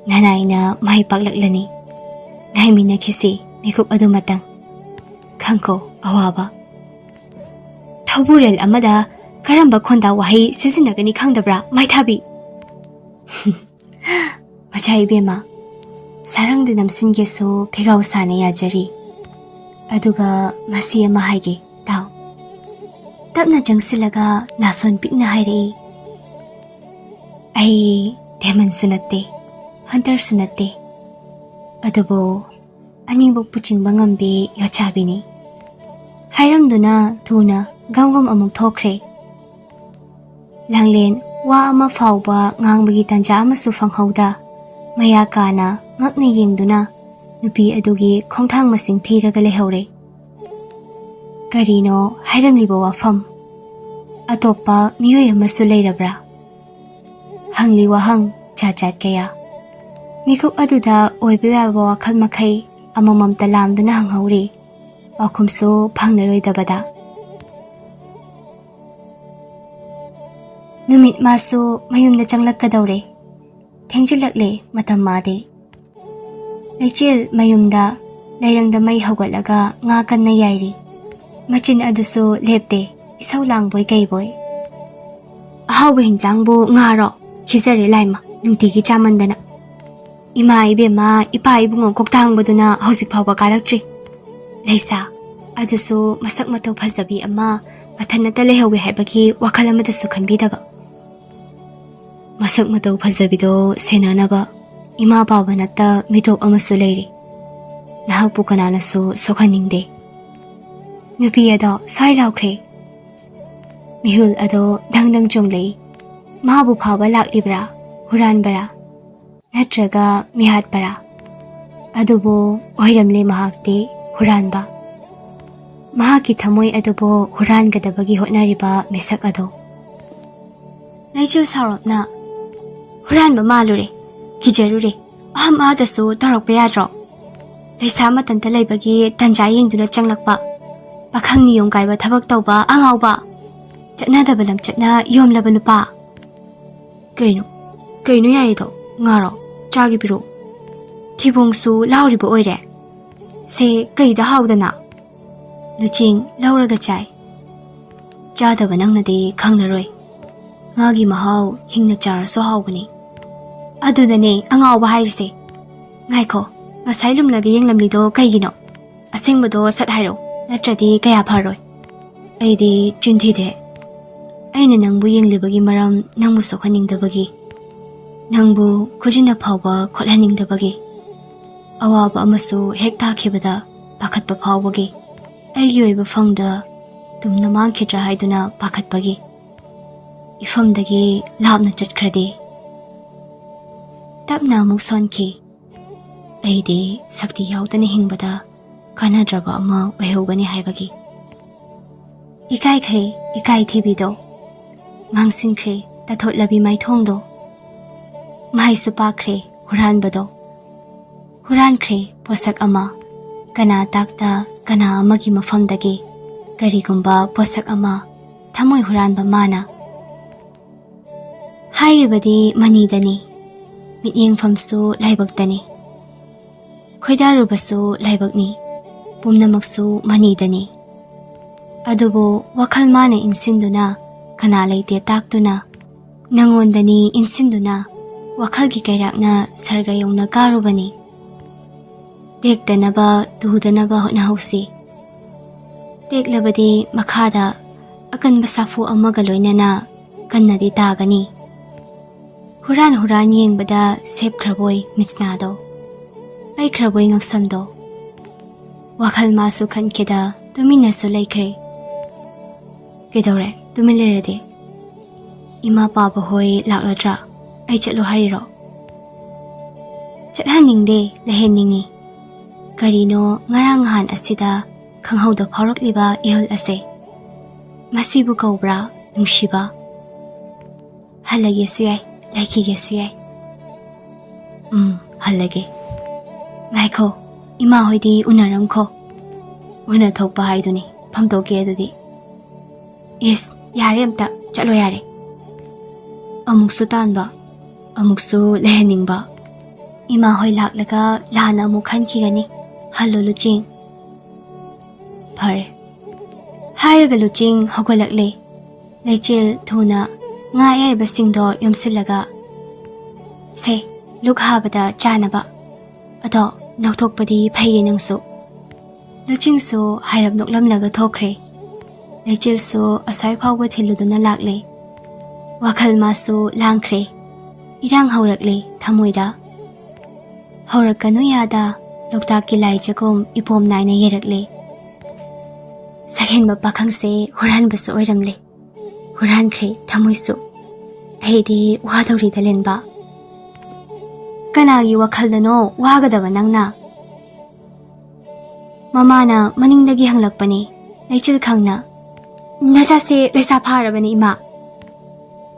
ꯅꯅꯥꯏꯅ ꯃꯥꯏ ꯄꯥꯛꯂꯛꯂꯅꯤ꯫ ꯉꯥꯏꯃꯤꯟꯅꯈꯤꯁꯤ ꯃꯤꯀꯨꯞ ꯑꯗꯨꯃꯇꯪ, ꯈꯪꯀꯣ ꯑꯋꯥꯕ꯫ ꯊꯧꯕꯨꯔꯦꯜ ꯑꯃꯗ ꯀꯔꯝꯕ ꯈꯣꯟꯗꯥ ꯋꯥꯍꯩ ꯁꯤꯖꯤꯟꯅꯒꯅꯤ ꯈꯪꯗꯕ꯭ꯔꯥ ꯃꯥꯏꯊꯥꯕꯤ? ꯃꯆꯥ ꯏꯕꯦꯝꯃ, ꯁꯥꯔꯪꯗ ꯅꯝꯁꯤꯟꯒꯦꯁꯨ ꯐꯤꯒꯥꯎ ꯁꯥꯅ ꯌꯥꯖꯔꯤ꯫ ꯑꯗꯨꯒ ꯃꯁꯤ ꯑꯃ ꯍꯥꯏꯒꯦ ꯇꯥꯎ꯫ ꯇꯞꯅ ꯆꯪꯁꯤꯜꯂꯒ ꯅꯥꯁꯣꯟ ꯄꯤꯛꯅ ꯍꯥꯏꯔꯛꯏ, ꯑꯩ ꯗꯦꯃꯟꯁꯨ ꯅꯠꯇꯦ, ꯍꯟꯇꯔꯁꯨ ꯅꯠꯇꯦ, ꯑꯗꯨꯕꯨ ꯑꯅꯤꯃꯛ ꯄꯨꯆꯤꯡꯕ ꯉꯝꯕꯤ ꯌꯣꯠꯆꯥꯕꯤꯅꯤ꯫ ꯍꯥꯏꯔꯝꯗꯨꯅ ꯊꯨꯅ ꯒꯝ ꯑꯃꯨꯛ ꯊꯣꯛꯈ꯭ꯔꯦ꯫ ꯂꯥꯡꯂꯦꯟ ꯋꯥ ꯑꯃ ꯐꯥꯎꯕ ꯉꯥꯡꯕꯒꯤ ꯇꯥꯟꯖꯥ ꯑꯃꯁꯨ ꯐꯪꯍꯧꯗ ꯃꯌꯥ ꯀꯥꯅ ꯉꯛꯅ ꯌꯦꯡꯗꯨꯅ ꯅꯨꯄꯤ ꯑꯗꯨꯒꯤ ꯈꯣꯡꯊꯥꯡ ꯃꯁꯤꯡ ꯊꯤꯔꯒ ꯂꯩꯍꯧꯔꯦ꯫ ꯀꯔꯤꯅꯣ ꯍꯥꯏꯔꯝꯂꯤꯕ ꯋꯥꯐꯝ? ꯑꯇꯣꯞꯄ ꯃꯤꯑꯣꯏ ꯑꯃꯁꯨ ꯂꯩꯔꯕ꯭ꯔꯥ? ꯍꯪꯂꯤ ꯋꯥꯍꯪ ꯖꯥꯠ ꯀꯌꯥ ꯃꯤꯀꯨꯞ ꯑꯗꯨꯗ ꯑꯣꯏꯕ ꯌꯥꯕ ꯋꯥꯈꯜ ꯃꯈꯩ ꯑꯃꯃꯝꯇ ꯂꯥꯝꯗꯨꯅ ꯍꯪꯍꯧꯔꯤ, ꯄꯥꯎꯈꯨꯝꯁꯨ ꯐꯪꯂꯔꯣꯏꯗꯕꯗ꯫ ꯅꯨꯃꯤꯠ ꯃꯥꯁꯨ ꯃꯌꯨꯝꯗ ꯆꯪꯂꯛꯀꯗꯧꯔꯦ꯫ ꯊꯦꯡꯖꯤꯜꯂꯛꯂꯦ ꯃꯇꯝ ꯃꯥꯗꯤ꯫ ꯂꯩꯆꯤꯜ ꯃꯌꯨꯝꯗ ꯂꯩꯔꯪꯗ ꯃꯩ ꯍꯧꯒꯠꯂꯒ ꯉꯥ ꯀꯟꯅ ꯌꯥꯏꯔꯤ꯫ ꯃꯆꯤꯟ ꯑꯗꯨꯁꯨ ꯂꯦꯞꯇꯦ, ꯏꯁꯧ ꯂꯥꯡꯕꯣꯏ ꯀꯩꯕꯣꯏ꯫ ꯑꯍꯥꯎꯕ ꯍꯤꯟꯖꯥꯡꯕꯨ ꯉꯥꯔꯣ? ꯈꯤꯖꯔꯦ ꯂꯥꯏꯃ, ꯅꯨꯡꯇꯤꯒꯤ ꯆꯥꯃꯟꯗꯅ꯫ ꯏꯃꯥ ꯏꯕꯦꯝꯃ ꯏꯄꯥ ꯏꯕꯨꯡꯉꯣ ꯀꯣꯛꯇꯥꯡꯕꯗꯨꯅ ꯍꯧꯖꯤꯛ ꯐꯥꯎꯕ ꯀꯥꯔꯛꯇ꯭ꯔꯤ꯫ ꯂꯩꯁꯥ ꯑꯗꯨꯁꯨ ꯃꯁꯛ ꯃꯇꯧ ꯐꯖꯕꯤ ꯑꯃ ꯃꯊꯟꯇ ꯂꯩꯍꯧꯋꯦ ꯍꯥꯏꯕꯒꯤ ꯋꯥꯈꯜ ꯑꯃꯗꯁꯨ ꯈꯟꯕꯤꯗꯕ꯫ ꯃꯁꯛ ꯃꯇꯧ ꯐꯖꯕꯤꯗꯣ ꯁꯦꯟꯅꯅꯕ ꯏꯃꯥ ꯄꯥꯕ ꯅꯠꯇ ꯃꯤꯇꯣꯞ ꯑꯃꯁꯨ ꯂꯩꯔꯤ꯫ ꯅꯍꯥꯛꯄꯨ ꯀꯅꯥꯅꯁꯨ ꯁꯣꯛꯍꯟꯅꯤꯡꯗꯦ꯫ ꯅꯨꯄꯤ ꯑꯗꯣ ꯁ꯭ꯋꯥꯏ ꯂꯥꯎꯈ꯭ꯔꯦ꯫ ꯃꯤꯍꯨꯜ ꯑꯗꯣ ꯗꯪ ꯆꯣꯡꯂꯛꯏ꯫ ꯃꯥꯕꯨ ꯐꯥꯕ ꯂꯥꯛꯂꯤꯕ꯭ꯔꯥ, ꯍꯨꯔꯥꯟꯕꯔꯥ, ꯅꯠꯇ꯭ꯔꯒ ꯃꯤꯍꯥꯠꯄꯔꯥ? ꯑꯗꯨꯕꯨ ꯑꯣꯏꯔꯝꯂꯦ ꯃꯍꯥꯛꯇꯤ ꯍꯨꯔꯥꯟꯕ꯫ ꯃꯍꯥꯛꯀꯤ ꯊꯃꯣꯏ ꯑꯗꯨꯕꯨ ꯍꯨꯔꯥꯟꯒꯗꯕꯒꯤ ꯍꯣꯠꯅꯔꯤꯕ ꯃꯤꯁꯛ ꯑꯗꯣ꯫ ꯂꯩꯆꯤꯜ ꯁꯥꯎꯔꯞꯅ, ꯍꯨꯔꯥꯟꯕ ꯃꯥꯜꯂꯨꯔꯦ, ꯀꯤꯖꯔꯨꯔꯦ, ꯑꯍꯝ ꯑꯥꯗꯁꯨ ꯇꯧꯔꯛꯄ ꯌꯥꯗ꯭ꯔꯣ? ꯂꯩꯁꯥ ꯃꯇꯟꯇ ꯂꯩꯕꯒꯤ ꯇꯟꯖꯥ ꯌꯦꯡꯗꯨꯅ ꯆꯪꯂꯛꯄ, ꯄꯥꯈꯪ ꯅꯤꯌꯣꯝ ꯀꯥꯏꯕ ꯊꯕꯛ ꯇꯧꯕ ꯑꯉꯥꯎꯕ, ꯆꯠꯅꯗꯕ ꯂꯝꯆꯠꯅ ꯌꯣꯝꯂꯕ ꯅꯨꯄꯥ꯫ ꯀꯩꯅꯣ ꯌꯥꯏꯗꯣ, ꯉꯥꯔꯣ, ꯆꯥꯒꯦ ꯄꯤꯔꯛꯑꯣ꯫ ꯊꯤꯕꯣꯡꯁꯨ ꯂꯥꯎꯔꯤꯕ ꯑꯣꯏꯔꯦ꯫ ꯁꯦ ꯀꯩꯗ ꯍꯥꯎꯗꯅ? ꯂꯨꯆꯤꯡ ꯂꯧꯔꯒ ꯆꯥꯏ꯫ ꯆꯥꯗꯕ ꯅꯪꯅꯗꯤ ꯈꯪꯂꯔꯣꯏ꯫ ꯉꯥꯒꯤ ꯃꯍꯥꯎ ꯍꯤꯡꯅ ꯆꯥꯔꯁꯨ ꯍꯥꯎꯕꯅꯤ꯫ ꯑꯗꯨꯅꯅꯦ ꯑꯉꯥꯎꯕ ꯍꯥꯏꯔꯤꯁꯦ꯫ ꯉꯥꯏꯈꯣ, ꯉꯁꯥꯏ ꯂꯨꯝꯂꯒ ꯌꯦꯡꯂꯝꯂꯤꯗꯣ ꯀꯩꯒꯤꯅꯣ? ꯑꯁꯦꯡꯕꯗꯣ ꯁꯠ ꯍꯥꯏꯔꯣ, ꯅꯠꯇ꯭ꯔꯗꯤ ꯀꯌꯥ ꯐꯔꯣꯏ꯫ ꯑꯩꯗꯤ ꯆꯤꯟꯊꯤꯗꯦ꯫ ꯑꯩꯅ ꯅꯪꯕꯨ ꯌꯦꯡꯂꯤꯕꯒꯤ ꯃꯔꯝ ꯅꯪꯕꯨ ꯁꯣꯛꯍꯟꯅꯤꯡꯗꯕꯒꯤ, ꯅꯪꯕꯨ ꯈꯨꯖꯤꯟꯅ ꯐꯥꯎꯕ ꯈꯣꯠꯍꯟꯅꯤꯡꯗꯕꯒꯤ, ꯑꯋꯥꯕ ꯑꯃꯁꯨ ꯍꯦꯛ ꯇꯥꯈꯤꯕꯗ ꯄꯥꯈꯠꯄ ꯐꯥꯎꯕꯒꯤ, ꯑꯩꯒꯤ ꯑꯣꯏꯕ ꯐꯪꯗ ꯇꯨꯝꯅ ꯃꯥꯡꯈꯤꯗ꯭ꯔꯥ ꯍꯥꯏꯗꯨꯅ ꯄꯥꯈꯠꯄꯒꯤ ꯏꯐꯝꯗꯒꯤ ꯂꯥꯞꯅ ꯆꯠꯈ꯭ꯔꯗꯤ ꯇꯞꯅ ꯑꯃꯨꯛ ꯁꯣꯟꯈꯤ ꯑꯩꯗꯤ ꯁꯛꯇꯤ ꯌꯥꯎꯗꯅ ꯍꯤꯡꯕꯗ ꯀꯥꯟꯅꯗ꯭ꯔꯕ ꯑꯃ ꯑꯣꯏꯍꯧꯒꯅꯤ ꯍꯥꯏꯕꯒꯤ ꯏꯀꯥꯏꯈ꯭ꯔꯦ ꯏꯀꯥꯏꯊꯤꯕꯤꯗꯣ ꯉꯥꯡꯁꯤꯟꯈ꯭ꯔꯦ ꯇꯥꯊꯣꯠꯂꯕꯤ ꯃꯥꯏꯊꯣꯡꯗꯣ ꯃꯍꯩꯁꯨ ꯄꯥꯛꯈ꯭ꯔꯦ ꯍꯨꯔꯥꯟꯕꯗꯣ ꯍꯨꯔꯥꯟꯈ꯭ꯔꯦ ꯄꯣꯠꯁꯛ ꯑꯃ ꯀꯅꯥ ꯇꯥꯛꯇ ꯀꯅꯥ ꯑꯃꯒꯤ ꯃꯐꯝꯗꯒꯤ ꯀꯔꯤꯒꯨꯝꯕ ꯄꯣꯠꯁꯛ ꯑꯃ ꯊꯃꯣꯏ ꯍꯨꯔꯥꯟꯕ ꯃꯥꯅ ꯍꯥꯏꯔꯤꯕꯗꯤ ꯃꯅꯤꯗꯅꯤ ꯃꯤꯠꯌꯦꯡꯐꯝꯁꯨ ꯂꯥꯏꯕꯛꯇꯅꯤ ꯈꯣꯏꯗꯥꯔꯨꯕꯁꯨ ꯂꯥꯏꯕꯛꯅꯤ ꯄꯨꯝꯅꯃꯛꯁꯨ ꯃꯅꯤꯗꯅꯤ ꯑꯗꯨꯕꯨ ꯋꯥꯈꯜ ꯃꯥꯅ ꯏꯟꯁꯤꯟꯗꯨꯅ ꯀꯅꯥ ꯂꯩꯇꯦ ꯇꯥꯛꯇꯨꯅ ꯅꯪꯉꯣꯟꯗꯅꯤ ꯏꯟꯁꯤꯟꯗꯨꯅ ꯋꯥꯈꯜꯒꯤ ꯀꯩꯔꯥꯛꯅ ꯁꯔꯒ ꯌꯧꯅ ꯀꯥꯔꯨꯕꯅꯤ ꯇꯦꯛꯇꯅꯕ ꯇꯨꯗꯅꯕ ꯍꯣꯠꯅꯍꯧꯁꯤ ꯇꯦꯛꯂꯕꯗꯤ ꯃꯈꯥꯗ ꯑꯀꯟꯕ ꯁꯥꯐꯨ ꯑꯃꯒ ꯂꯣꯏꯅꯅ ꯀꯟꯅꯗꯤ ꯇꯥꯒꯅꯤ ꯍꯨꯔꯥꯟ ꯍꯨꯔꯥꯟ ꯌꯦꯡꯕꯗ ꯁꯦꯞꯈ꯭ꯔꯕꯣꯏ ꯃꯤꯠꯁꯅꯥꯗꯣ ꯂꯩꯈ꯭ꯔꯕꯣꯏ ꯉꯛꯁꯝꯗꯣ ꯋꯥꯈꯜ ꯃꯥꯁꯨ ꯈꯟꯈꯤꯗ ꯇꯨꯃꯤꯟꯅꯁꯨ ꯂꯩꯈ꯭ꯔꯦ ꯀꯩꯗꯧꯔꯦ ꯇꯨꯃꯤꯟ ꯂꯩꯔꯗꯤ ꯏꯃꯥ ꯄꯥꯕ ꯍꯣꯏ ꯂꯥꯛꯂꯗ꯭ꯔꯥ ꯑꯩ ꯆꯠꯂꯣ ꯍꯥꯏꯔꯤꯔꯣ ꯆꯠꯍꯟꯅꯤꯡꯗꯦ ꯂꯩꯍꯟꯅꯤꯡꯉꯤ ꯀꯔꯤꯅꯣ ꯉꯔꯥꯡ ꯅꯍꯥꯟ ꯑꯁꯤꯗ ꯈꯪꯍꯧꯗ ꯐꯥꯎꯔꯛꯂꯤꯕ ꯏꯍꯨꯜ ꯑꯁꯦ ꯃꯁꯤꯕꯨ ꯀꯧꯕ꯭ꯔꯥ ꯅꯨꯡꯁꯤꯕ ꯍꯜꯂꯒꯦꯁꯨ ꯌꯥꯏ ꯂꯩꯈꯤꯒꯦꯁꯨ ꯌꯥꯏ ꯍꯜꯂꯒꯦ ꯉꯥꯏꯈꯣ ꯏꯃꯥ ꯍꯣꯏꯗꯤ ꯎꯅꯔꯝꯈꯣ ꯎꯅ ꯊꯣꯛꯄ ꯍꯥꯏꯗꯨꯅꯤ ꯐꯝꯗꯣꯛꯀꯦ ꯑꯗꯨꯗꯤ ꯏꯁ ꯌꯥꯔꯦ ꯑꯝꯇ ꯆꯠꯂꯣ ꯌꯥꯔꯦ ꯑꯃꯨꯛꯁꯨ ꯇꯥꯟꯕ ꯑꯃꯨꯛꯁꯨ ꯂꯩꯍꯟꯅꯤꯡꯕ ꯏꯃꯥ ꯍꯣꯏ ꯂꯥꯛꯂꯒ ꯂꯥꯟꯅ ꯑꯃꯨꯛ ꯈꯟꯈꯤꯒꯅꯤ ꯍꯜꯂꯣ ꯂꯨꯆꯤꯡ ꯐꯔꯦ ꯍꯥꯏꯔꯒ ꯂꯨꯆꯤꯡ ꯍꯧꯒꯠꯂꯛꯂꯦ ꯂꯩꯆꯤꯜ ꯊꯨꯅ ꯉꯥ ꯑꯌꯥꯏꯕꯁꯤꯡꯗꯣ ꯌꯣꯝꯁꯤꯜꯂꯒ ꯁꯦ ꯂꯨꯛ ꯍꯥꯕꯗ ꯆꯥꯅꯕ ꯑꯗꯣ ꯅꯧꯊꯣꯛꯄꯗꯤ ꯐꯩꯌꯦ ꯅꯪꯁꯨ ꯂꯨꯆꯤꯡꯁꯨ ꯍꯥꯏꯔꯞ ꯅꯣꯛꯂꯝꯂꯒ ꯊꯣꯛꯈ꯭ꯔꯦ ꯂꯩꯆꯤꯜꯁꯨ ꯑꯁ꯭ꯋꯥꯏ ꯐꯥꯎꯕ ꯊꯤꯜꯂꯨꯗꯨꯅ ꯂꯥꯛꯂꯦ ꯋꯥꯈꯜ ꯃꯥꯁꯨ ꯂꯥꯡꯈ꯭ꯔꯦ ꯏꯔꯥꯡ ꯍꯧꯔꯛꯂꯦ ꯊꯃꯣꯏꯗ ꯍꯧꯔꯛꯀꯅꯨ ꯌꯥꯗ ꯂꯣꯛꯇꯥꯛꯀꯤ ꯂꯥꯏ ꯆꯒꯨꯝ ꯏꯄꯣꯝ ꯅꯥꯏꯅ ꯌꯦꯔꯛꯂꯦ ꯁꯛꯍꯦꯟꯕ ꯄꯥꯈꯪꯁꯦ ꯍꯨꯔꯥꯟꯕꯁꯨ ꯑꯣꯏꯔꯝꯂꯦ ꯍꯨꯔꯥꯟꯈ꯭ꯔꯦ ꯊꯃꯣꯏꯁꯨ ꯑꯩꯗꯤ ꯋꯥꯗꯧꯔꯤꯗ ꯂꯦꯟꯕ ꯀꯅꯥꯒꯤ ꯋꯥꯈꯜꯗꯅꯣ ꯋꯥꯒꯗꯕ ꯅꯪꯅ ꯃꯃꯥꯅ ꯃꯅꯤꯡꯗꯒꯤ ꯍꯪꯂꯛꯄꯅꯤ ꯂꯩꯆꯤꯜ ꯈꯪꯅ ꯅꯆꯥꯁꯦ ꯂꯩꯁꯥ ꯐꯥꯔꯕꯅꯤ ꯏꯃꯥ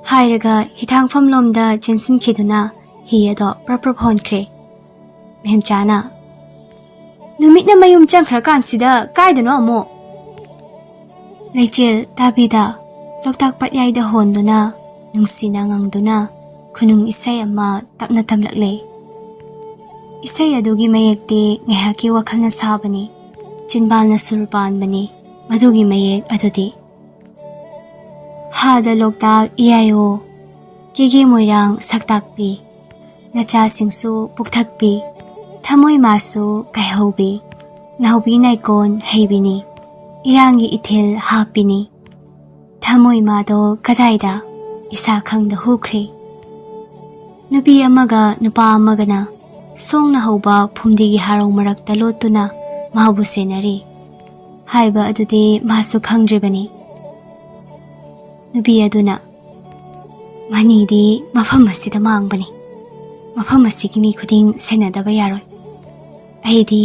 ꯍꯥꯏꯔꯒ ꯍꯤꯊꯥꯡꯐꯝ ꯂꯣꯝꯗ ꯆꯦꯟꯁꯤꯟꯈꯤꯗꯨꯅ ꯍꯤ ꯑꯗꯣ ꯄ꯭ꯔꯞ ꯍꯣꯟꯈ꯭ꯔꯦ ꯃꯦꯝꯆꯥꯅ ꯅꯨꯃꯤꯠꯅ ꯃꯌꯨꯝ ꯆꯪꯈ꯭ꯔꯀꯥꯟꯁꯤꯗ ꯀꯥꯏꯗꯅꯣ ꯑꯃꯨꯛ ꯂꯩꯆꯤꯜ ꯇꯥꯕꯤꯗ ꯂꯣꯛꯇꯥꯛ ꯄꯥꯠꯌꯥꯏꯗ ꯍꯣꯟꯗꯨꯅ ꯅꯨꯡꯁꯤꯅ ꯉꯪꯗꯨꯅ ꯈꯨꯅꯨꯡ ꯏꯁꯩ ꯑꯃ ꯇꯞꯅ ꯇꯝꯂꯛꯂꯦ ꯏꯁꯩ ꯑꯗꯨꯒꯤ ꯃꯌꯦꯛꯇꯤ ꯉꯥꯏꯍꯥꯛꯀꯤ ꯋꯥꯈꯜꯅ ꯁꯥꯕꯅꯤ ꯆꯤꯟꯕꯥꯜꯅ ꯁꯨꯔ ꯄꯥꯟꯕꯅꯤ ꯃꯗꯨꯒꯤ ꯃꯌꯦꯛ ꯑꯗꯨꯗꯤ ꯍꯥꯗ ꯂꯣꯛꯇꯥꯛ ꯏꯌꯥꯏꯑꯣ ꯀꯦꯒꯦ ꯃꯣꯏꯔꯥꯡ ꯁꯛꯇꯥꯛꯄꯤ ꯅꯆꯥꯁꯤꯡꯁꯨ ꯄꯨꯛꯊꯛꯄꯤ ꯊꯃꯣꯏ ꯃꯥꯁꯨ ꯀꯥꯏꯍꯧꯕꯤ ꯅꯥꯎꯕꯤ ꯅꯥꯏꯀꯣꯟ ꯍꯩꯕꯤꯅꯤ ꯏꯔꯥꯡꯒꯤ ꯏꯊꯤꯜ ꯍꯥꯞꯄꯤꯅꯤ ꯊꯃꯣꯏ ꯃꯥꯗꯣ ꯀꯗꯥꯏꯗ ꯏꯁꯥ ꯈꯪꯗ ꯍꯨꯈ꯭ꯔꯦ ꯅꯨꯄꯤ ꯑꯃꯒ ꯅꯨꯄꯥ ꯑꯃꯒꯅ ꯁꯣꯡꯅ ꯍꯧꯕ ꯐꯨꯝꯗꯤꯒꯤ ꯍꯥꯔꯧ ꯃꯔꯛꯇ ꯂꯣꯠꯇꯨꯅ ꯃꯥꯕꯨ ꯁꯦꯟꯅꯔꯤ ꯍꯥꯏꯕ ꯑꯗꯨꯗꯤ ꯃꯥꯁꯨ ꯈꯪꯗ꯭ꯔꯤꯕꯅꯤ ꯅꯨꯄꯤ ꯑꯗꯨꯅ ꯃꯅꯤꯗꯤ ꯃꯐꯝ ꯑꯁꯤꯗ ꯃꯥꯡꯕꯅꯤ ꯃꯐꯝ ꯑꯁꯤꯒꯤ ꯃꯤ ꯈꯨꯗꯤꯡ ꯁꯦꯟꯅꯗꯕ ꯌꯥꯔꯣꯏ ꯑꯩꯗꯤ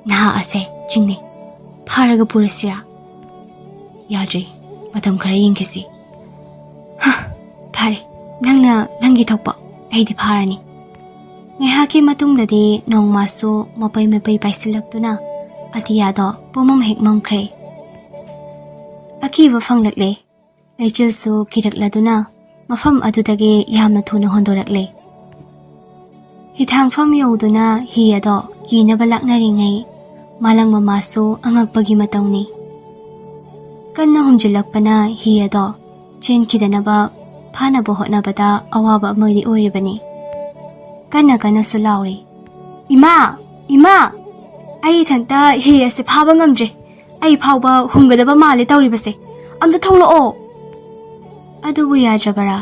ꯅꯍꯥ ꯑꯁꯦ ꯆꯤꯡꯅꯩ ꯐꯥꯔꯒ ꯄꯨꯔꯁꯤꯔꯥ ꯌꯥꯗ꯭ꯔꯤ ꯃꯇꯝ ꯈꯔ ꯌꯦꯡꯈꯤꯁꯤ ꯐꯔꯦ ꯅꯪꯅ ꯅꯪꯒꯤ ꯊꯣꯛꯄ ꯑꯩꯗꯤ ꯐꯥꯔꯅꯤ ꯉꯥꯏꯍꯥꯛꯀꯤ ꯃꯇꯨꯡꯗꯗꯤ ꯅꯣꯡꯃꯁꯨ ꯃꯄꯩ ꯃꯄꯩ ꯄꯥꯏꯁꯤꯜꯂꯛꯇꯨꯅ ꯑꯇꯤꯌꯥꯗꯣ ꯄꯨꯝꯃꯝ ꯍꯦꯛ ꯃꯝꯈ꯭ꯔꯦ ꯑꯀꯤꯕ ꯐꯪꯂꯛꯂꯦ ꯂꯩꯆꯤꯜꯁꯨ ꯀꯤꯔꯛꯂꯗꯨꯅ ꯃꯐꯝ ꯑꯗꯨꯗꯒꯤ ꯌꯥꯝꯅ ꯊꯨꯅ ꯍꯣꯟꯗꯣꯔꯛꯂꯦ ꯍꯤꯊꯥꯡꯐꯝ ꯌꯧꯗꯨꯅ ꯍꯤ ꯑꯗꯣ ꯀꯤꯅꯕ ꯂꯥꯛꯅꯔꯤꯉꯩ ꯃꯥꯂꯪ ꯃꯃꯥꯁꯨ ꯑꯉꯛꯄꯒꯤ ꯃꯇꯧꯅꯤ ꯀꯟꯅ ꯍꯨꯝꯖꯤꯜꯂꯛꯄꯅ ꯍꯤ ꯑꯗꯣ ꯆꯦꯟꯈꯤꯗꯅꯕ ꯐꯥꯅꯕ ꯍꯣꯠꯅꯕꯗ ꯑꯋꯥꯕ ꯑꯃꯗꯤ ꯑꯣꯏꯔꯤꯕꯅꯤ ꯀꯟꯅ ꯀꯟꯅꯁꯨ ꯂꯥꯎꯔꯤ ꯏꯃꯥ ꯏꯃꯥ ꯑꯩ ꯏꯊꯟꯇ ꯍꯤ ꯑꯁꯦ ꯐꯥꯕ ꯉꯝꯗ꯭ꯔꯦ ꯑꯩ ꯐꯥꯎꯕ ꯍꯨꯝꯒꯗꯕ ꯃꯥꯜꯂꯦ ꯇꯧꯔꯤꯕꯁꯦ ꯑꯝꯇ ꯊꯣꯛꯂꯛꯑꯣ ꯑꯗꯨꯕꯨ ꯌꯥꯗ꯭ꯔꯕꯔꯥ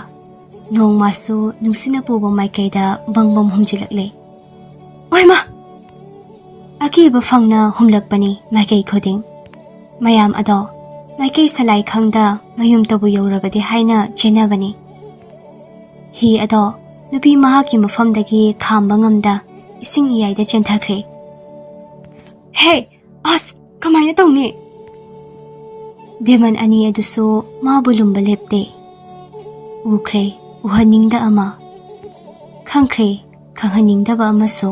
ꯅꯣꯡꯃꯁꯨ ꯅꯨꯡꯁꯤꯠꯅ ꯄꯨꯕ ꯃꯥꯏꯀꯩꯗ ꯕꯪꯕꯪ ꯍꯨꯝꯖꯤꯜꯂꯛꯂꯦ ꯑꯣꯏꯃꯥ ꯑꯀꯤꯕ ꯐꯪꯅ ꯍꯨꯝꯂꯛꯄꯅꯤ ꯃꯥꯏꯀꯩ ꯈꯨꯗꯤꯡ ꯃꯌꯥꯝ ꯑꯗꯣ maikei salai khangda mayum tabu yaurabadi haina chenabani. Hi ado nupi mahaki mafamdagi khamba ngamda ising iyaida chenthakre. Hey, as kamaina tongni? Beman ani adusu mabulumba lepte. Ukre uhaningda ama. Khangkre khanghaningdaba amaso.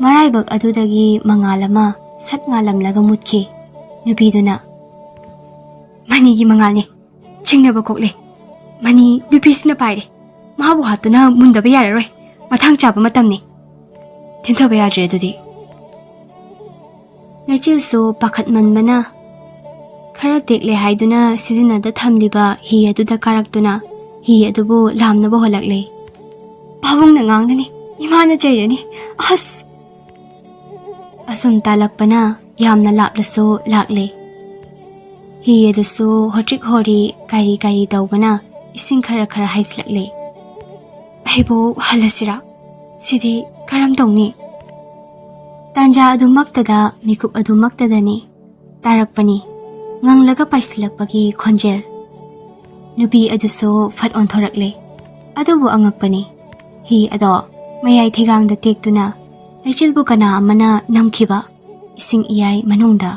Maraibak adudagi mangalama sat ngalamlaga mutki. Nubiduna. Manigi mangalni. Chingnaba kokle. Mani nupisina paire. Mahabu hatuna mundaba yararoi. Mathang chaba matamni. Tintaba yadre adudi. Nachilso pakhat manmana. Khara tekle haiduna sizinada thamliba hi aduda karaktuna hi adubu lamnaba holakle. Pabong na ngangnani. Imana jayrani. As! Asum talakpana yamna laplaso lakle. Hi aduso hotrik hori kari daubana ising khara haislakle. Aibo halasira. Sidi karam tongni. Tanja adumaktada mikup adumaktadani. Tarakpani. Nganglaga paisilakpagi khonjel. Nubi aduso fat onthorakle. Adubu angakpani. Hi ado mayai thigangda tektuna. Naichilbu kana amana namkiba. Ising iyai manungda.